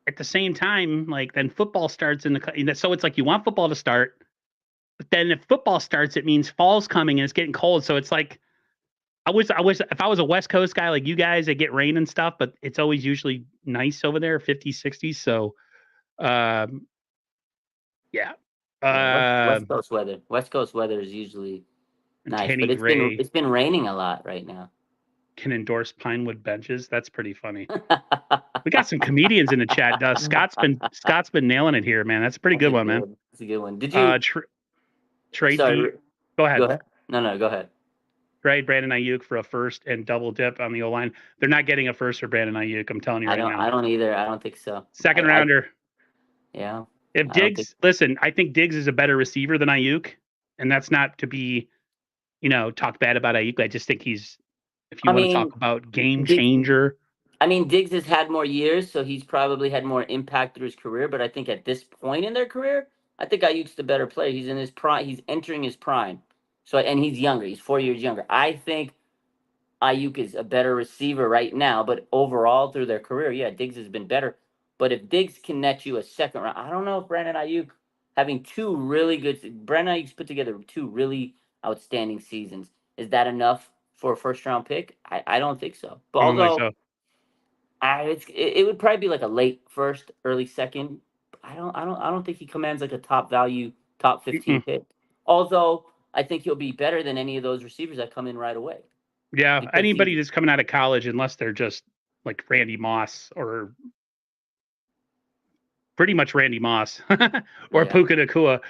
at the same time, then football starts so it's like you want football to start. But then if football starts, it means fall's coming and it's getting cold. So it's like, I wish if I was a West Coast guy like you guys, it get rain and stuff, but it's always usually nice over there, 50s, 60s. So, yeah. West Coast weather is usually nice, Kenny but Gray it's been raining a lot right now. Can endorse Pinewood benches. That's pretty funny. We got some comedians in the chat. Scott's been nailing it here, man. That's a pretty good one, man. That's a good one. Did you? Trade. Go ahead. No, go ahead. Trade Brandon Ayuk for a first and double dip on the O-line. They're not getting a first for Brandon Ayuk. I'm telling you right now. I don't either. I don't think so. Second rounder. Yeah. If Diggs, listen, I think Diggs is a better receiver than Ayuk, and that's not to be, talk bad about Ayuk. I just think he's, if you want to talk about game changer. Diggs has had more years, so he's probably had more impact through his career. But I think at this point in their career, I think Ayuk's the better player. He's in his prime. He's entering his prime. So, and he's younger. He's 4 years younger. I think Ayuk is a better receiver right now, but overall through their career, yeah, Diggs has been better. But if Diggs can net you a second round, I don't know if Brandon Ayuk having Brandon Ayuk's put together 2 really outstanding seasons. Is that enough for a first round pick? I don't think so. But although It would probably be like a late first, early second. I don't think he commands like a top value, top 15 Mm-mm. pick. Although I think he'll be better than any of those receivers that come in right away Yeah, because anybody he's that's coming out of college, unless they're just like Randy Moss or pretty much Randy Moss or yeah. Puka Nakua.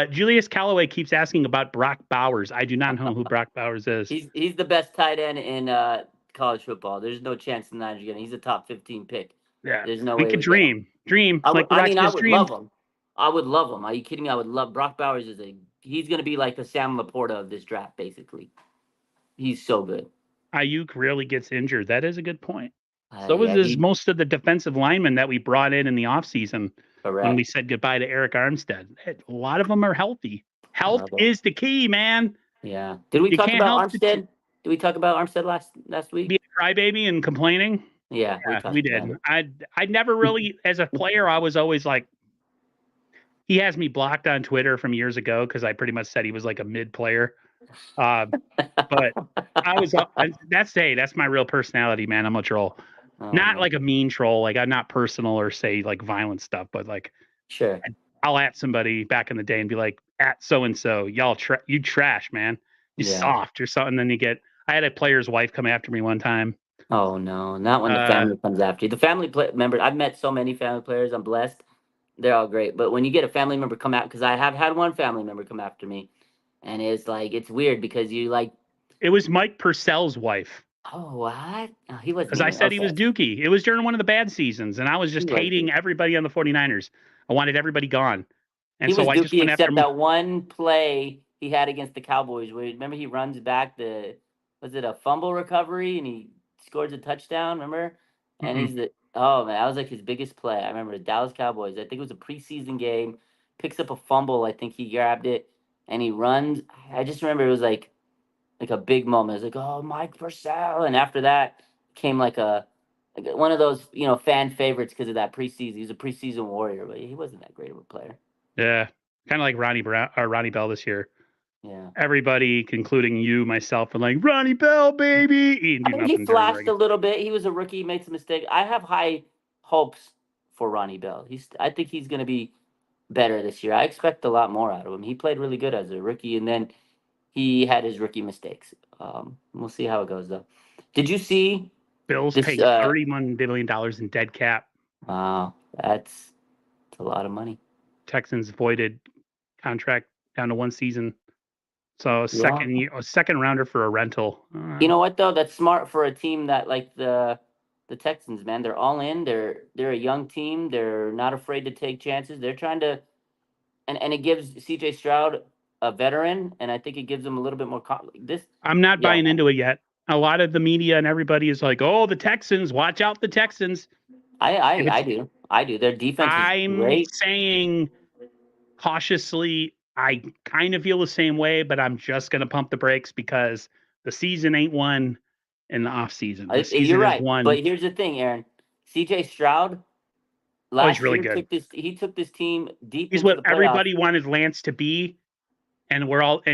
Julius Callaway keeps asking about Brock Bowers. I do not know who Brock Bowers is. He's the best tight end in college football. There's no chance the Niners get him. He's a top 15 pick. Yeah, There's no we way could we get him. dream like the I mean, I Redskins would love dreamed. him. I would love him. Are you kidding me? I would love Brock Bowers. He's going to be like the Sam Laporta of this draft, basically. He's so good. Ayuk rarely gets injured. That is a good point. So was Yeah, this most of the defensive linemen that we brought in the offseason when we correct. said goodbye to Eric Armstead. A lot of them are healthy. Health Bravo. is the key, man. Yeah. Did we You talk can't about help Armstead? Did we talk about Armstead last be week? a crybaby and complaining. Yeah, Yeah, talked we about did. it. I never really, as a player, I was always like, he has me blocked on Twitter from years ago because I pretty much said he was like a mid player. But I was that's my real personality, man. I'm a troll. Oh, Not man. like a mean troll, like I'm not personal or say like violent stuff, but like Sure. I'll at somebody back in the day and be like, at so and so, y'all you trash, man. You Yeah. soft or something. Then I had a player's wife come after me one time. Oh no, not when the family comes after you. The member. I've met so many family players. I'm blessed. They're all great. But when you get a family member come out, because I have had one family member come after me, and it's like it's weird because you like. It was Mike Purcell's wife. Oh what? Oh, he wasn't Because I even said he was okay. Dookie. It was during one of the bad seasons, and I was just He was hating Dookie. everybody on the 49ers. I wanted everybody gone. And He so was I just Dookie, went after except that one play he had against the Cowboys, where remember he runs back was it a fumble recovery and he scores a touchdown? Remember? And Mm-mm. he's oh man, that was like his biggest play. I remember the Dallas Cowboys. I think it was a preseason game. Picks up a fumble. I think he grabbed it and he runs. I just remember it was like a big moment. It was like, oh, Mike Purcell, and after that came like one of those fan favorites because of that preseason. He was a preseason warrior, but he wasn't that great of a player. Yeah. Kind of like Ronnie Brown or Ronnie Bell this year. Yeah. Everybody, including you, myself, and like Ronnie Bell, baby. He didn't do I mean, he nothing during the flashed a regular. little bit. He was a rookie, he made some mistakes. I have high hopes for Ronnie Bell. I think he's going to be better this year. I expect a lot more out of him. He played really good as a rookie, and then he had his rookie mistakes. We'll see how it goes, though. Did you see Bills this? paying $31 million in dead cap. Wow, that's a lot of money. Texans voided contract down to one season. So Yeah. a second rounder for a rental. You know what though? That's smart for a team that like the Texans, man. They're all in. They're a young team. They're not afraid to take chances. They're trying to, and it gives C.J. Stroud a veteran, and I think it gives them a little bit more. I'm not Yeah, buying into it yet. A lot of the media and everybody is like, "Oh, the Texans! Watch out, the Texans!" I do. Their defense is I'm great. saying cautiously, I kind of feel the same way, but I'm just gonna pump the brakes because the season ain't won in the off season. The You're season is right, but won. here's the thing, Aaron. C.J. Stroud Oh, he's last really year good. took this team deep He's into what the playoffs. everybody wanted Lance to be, and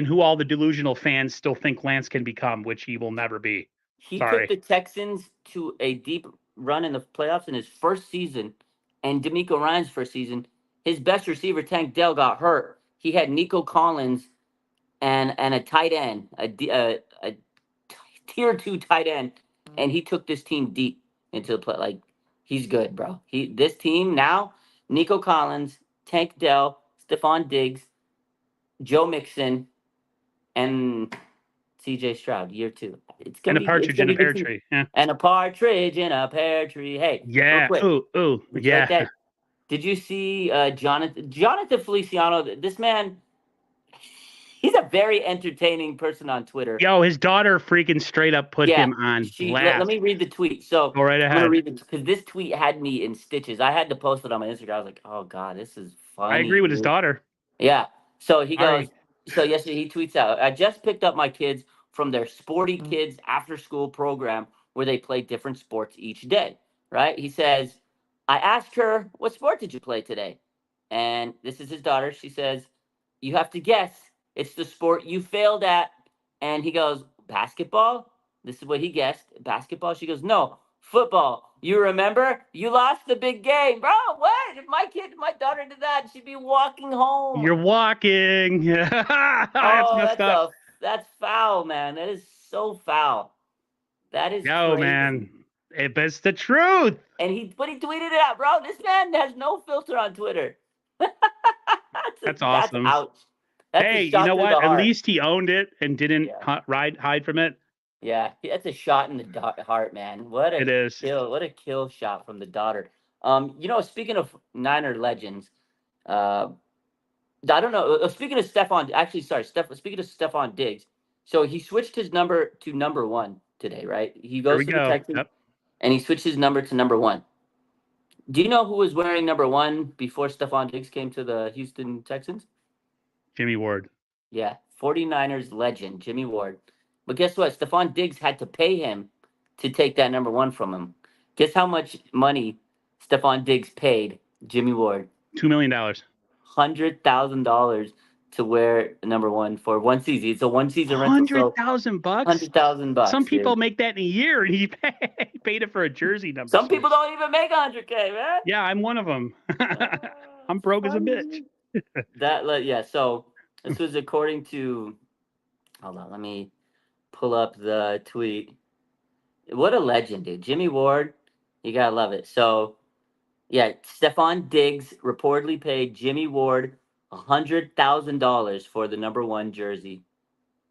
who all the delusional fans still think Lance can become, which he will never be. He took Sorry. the Texans to a deep run in the playoffs in his first season, and D'Amico Ryan's first season. His best receiver, Tank Dell, got hurt. He had Nico Collins and a tight end, a tier 2 tight end, and he took this team deep into the play. Like he's good, bro. This team now, Nico Collins, Tank Dell, Stephon Diggs, Joe Mixon, and C.J. Stroud, year 2. It's And gonna a be it's partridge gonna in a be good pear team. tree. Yeah. And a partridge in a pear tree. Hey, real Yeah. quick, Ooh. did you like Yeah. that? Did you see Jonathan Feliciano? This man, he's a very entertaining person on Twitter. Yo, his daughter freaking straight up put Yeah, him on let blast. me read the tweet. So Go right I'm gonna ahead. read it because this tweet had me in stitches. I had to post it on my Instagram. I was like, oh god, this is I agree funny, with his dude. daughter. Yeah. So he All goes, right. so yesterday he tweets out, I just picked up my kids from their Sporty Kids after school program where they play different sports each day. Right? He says, I asked her, what sport did you play today? And this is his daughter. She says, you have to guess. It's the sport you failed at. And he goes, basketball? This is what he guessed. Basketball? She goes, no, football. you remember? You lost the big game, bro. What? If my daughter did that, she'd be walking home. You're walking. That's messed up. That's foul, man. That is so foul. That is No, crazy. man. It's the truth. And he tweeted it out, bro. This man has no filter on Twitter. That's awesome. That's ouch. That's hey, you know what? At least he owned it and didn't hide from it. Yeah, that's a shot in the heart, man. What a kill! What a kill shot from the daughter. Speaking of Niner legends, I don't know. Speaking of Stephon, actually, sorry, speaking of Stephon Diggs, so he switched his number to number 1 today, right? He goes to the Texans, and he switched his number to number 1. Do you know who was wearing number 1 before Stephon Diggs came to the Houston Texans? Jimmy Ward. Yeah, 49ers legend, Jimmy Ward. But guess what? Stephon Diggs had to pay him to take that number 1 from him. Guess how much money Stephon Diggs paid Jimmy Ward? $2 million. $100,000 to wear number 1 for one season. It's a one season rental. $100,000 bucks. $100,000. Some people make that in a year, and he paid it for a jersey number. Some people don't even make $100K, man. Yeah, I'm one of them. I'm broke as a bitch. So this was according to. Hold on, let me pull up the tweet. What a legend, dude. Jimmy Ward, you gotta love it. So, yeah, Stephon Diggs reportedly paid Jimmy Ward $100,000 for the number 1 jersey.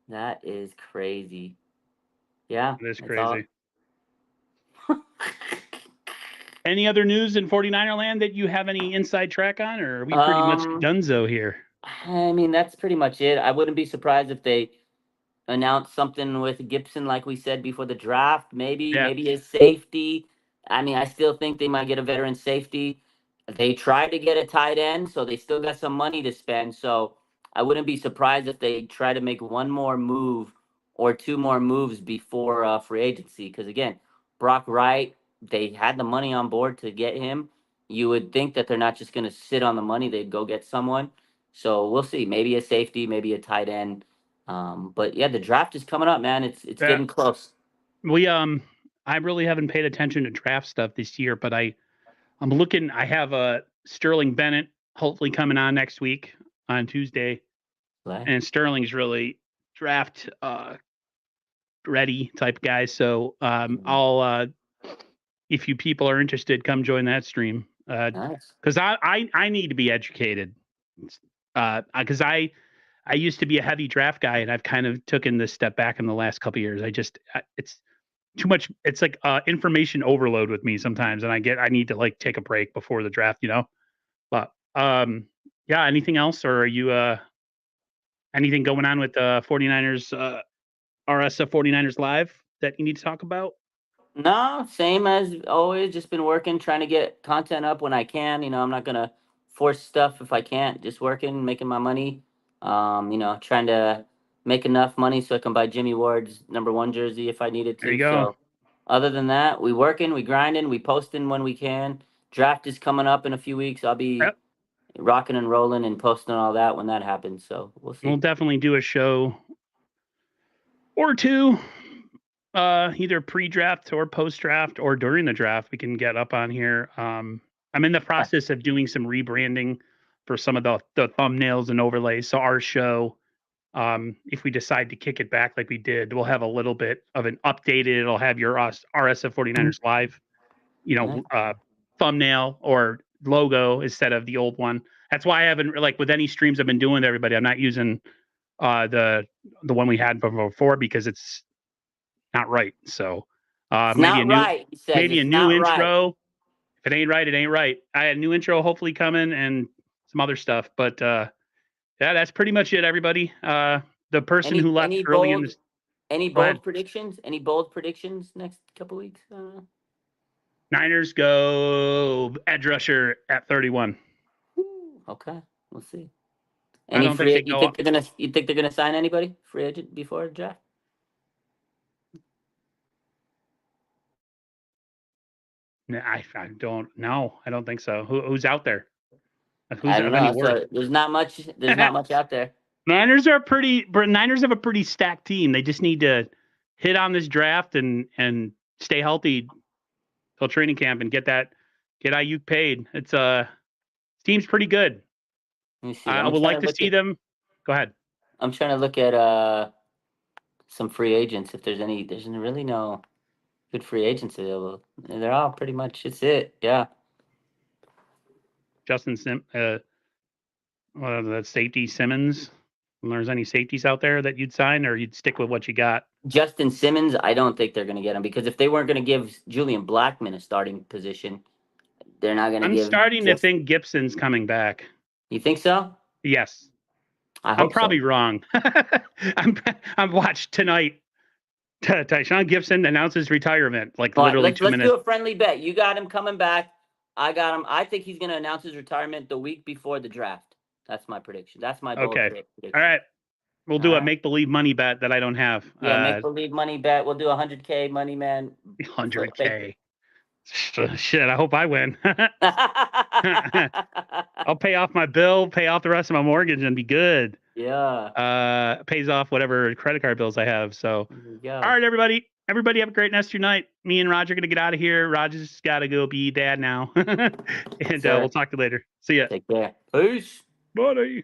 That is crazy. Yeah. That is crazy. Any other news in 49er land that you have any inside track on, or are we pretty much donezo here? I mean, that's pretty much it. I wouldn't be surprised if they announce something with Gibson, like we said before the draft. Maybe his safety. I mean, I still think they might get a veteran safety. They tried to get a tight end, so they still got some money to spend. So I wouldn't be surprised if they try to make one more move or 2 more moves before free agency. Because again, Brock Wright, they had the money on board to get him. You would think that they're not just going to sit on the money. They'd go get someone. So we'll see. Maybe a safety, maybe a tight end. But yeah, the draft is coming up, man. It's getting close. I really haven't paid attention to draft stuff this year, but I'm looking. I have Sterling Bennett hopefully coming on next week on Tuesday, and Sterling's really draft ready type guy. So I'll if you people are interested, come join that stream because I need to be educated because I used to be a heavy draft guy, and I've kind of taken this step back in the last couple of years. It's too much. It's like information overload with me sometimes, and I need to like take a break before the draft, But yeah, anything else, or are you anything going on with the 49ers RSF 49ers Live that you need to talk about? No, same as always. Just been working, trying to get content up when I can. I'm not gonna force stuff if I can't. Just working, making my money. Trying to make enough money so I can buy Jimmy Ward's number 1 jersey if I needed to. There you go. So other than that, we working, we grinding, we posting when we can. Draft is coming up in a few weeks. I'll be rocking and rolling and posting all that when that happens. So we'll see. We'll definitely do a show or 2, either pre-draft or post-draft or during the draft. We can get up on here. I'm in the process of doing some rebranding for some of the thumbnails and overlays. So our show, if we decide to kick it back like we did, we'll have a little bit of an updated. It'll have your RSF 49ers Live, thumbnail or logo instead of the old one. That's why I haven't, like with any streams I've been doing with everybody, I'm not using the one we had before because it's not right. So maybe a new intro. Right. If it ain't right, it ain't right. I had a new intro hopefully coming and some other stuff, but yeah, that's pretty much it, everybody. The person who left early in this. Any bold predictions? Any bold predictions next couple weeks? Niners go edge rusher at 31. Okay, we'll see. You think they're gonna sign anybody free agent before the draft? No, I don't know. I don't think so. Who's out there? I don't know. So there's not much. There's not much out there. Niners have a pretty stacked team. They just need to hit on this draft and stay healthy till training camp and get Ayuk paid. It's team's pretty good. Let me see. I I'm would trying like to to look see at. them. Go ahead. I'm trying to look at some free agents. If there's any, there's really no good free agents available. They're all pretty much. It's it. Yeah. Justin that safety Simmons. If there's any safeties out there that you'd sign, or you'd stick with what you got? Justin Simmons, I don't think they're going to get him because if they weren't going to give Julian Blackman a starting position, they're not going to I'm give. starting to think Gibson's coming back. You think so? Yes. I I'm hope probably so. wrong. I'm watched tonight. Tyshawn Gibson announces retirement, like All right, literally let's 2 let's minutes. do a friendly bet. You got him coming back. I got him. I think he's going to announce his retirement the week before the draft. That's my prediction. That's my bold Okay. prediction. All right. We'll do All a right. make believe money bet that I don't have. Yeah, make believe money bet. We'll do 100K money man. 100K. Shit, I hope I win. I'll pay off my bill, pay off the rest of my mortgage, and be good. Yeah. Pays off whatever credit card bills I have. So, There you go. all right, everybody. Everybody have a great rest of your night. Me and Roger are gonna get out of here. Roger's got to go be dad now, and we'll talk to you later. See ya. Take care. Peace. Bye.